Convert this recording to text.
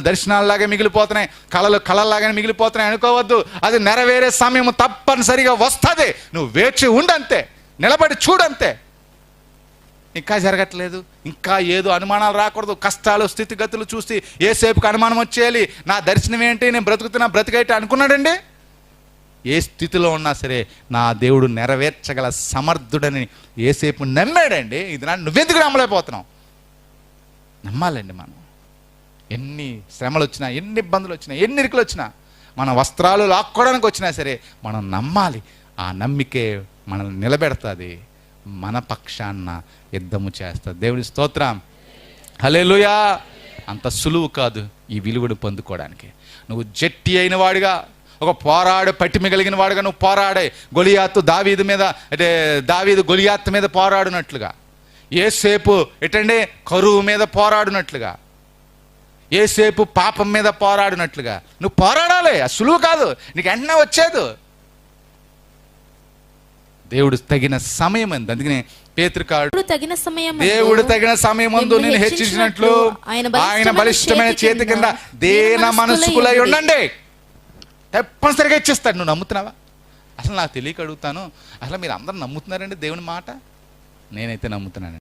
దర్శనాలలాగే మిగిలిపోతున్నాయి, కళల్లాగానే మిగిలిపోతున్నాయి అనుకోవద్దు. అది నెరవేరే సమయం తప్పనిసరిగా వస్తుంది. నువ్వు వేచి ఉండంతే, నిలబడి చూడంతే. ఇంకా జరగట్లేదు, ఇంకా ఏదో అనుమానాలు రాకూడదు. కష్టాలు స్థితిగతులు చూసి ఏసేపుకి అనుమానం వచ్చేయాలి. నా దర్శనం ఏంటి, నేను బ్రతికైతే అనుకున్నాడండి. ఏ స్థితిలో ఉన్నా సరే నా దేవుడు నెరవేర్చగల సమర్థుడని ఏసేపు నమ్మాడండి. ఇది నువ్వెందుకు నమ్మలేకపోతున్నావు? నమ్మాలండి మనం. ఎన్ని శ్రమలు వచ్చినా, ఎన్ని ఇబ్బందులు వచ్చినా, ఎన్ని ఇరుకులు వచ్చినా, మన వస్త్రాలు లాక్కోవడానికి వచ్చినా సరే మనం నమ్మాలి. ఆ నమ్మికే మనల్ని నిలబెడుతుంది, మన పక్షాన యుద్ధము చేస్తుంది. దేవుని స్తోత్రం, హల్లెలూయా. అంత సులువు కాదు ఈ విలువను పొందుకోవడానికి. నువ్వు జట్టి అయిన వాడిగా, ఒక పోరాడు పట్టిమి కలిగిన వాడుగా నువ్వు పోరాడే. గొలియాతు దావీదు గొలియాతు మీద పోరాడినట్లుగా, యేసేపు ఎటండి కరువు మీద పోరాడినట్లుగా, యేసేపు పాపం మీద పోరాడినట్లుగా నువ్వు పోరాడాలి. ఆ సులువు కాదు, నీకు వెంటనే వచ్చేది. దేవుడు తగిన సమయం అంది. అందుకనే పేతురుకాడు, దేవుడు తగిన సమయమందు నేను హెచ్చించినట్లు ఆయన బలిష్టమైన చేతి కింద దేన మనస్కులై ఉండండి. తప్పనిసరిగా ఇచ్చేస్తాడు. నువ్వు నమ్ముతున్నావా? అసలు నాకు తెలియక అడుగుతాను, అసలు మీరు అందరూ నమ్ముతున్నారండి దేవుని మాట? నేనైతే నమ్ముతున్నాను.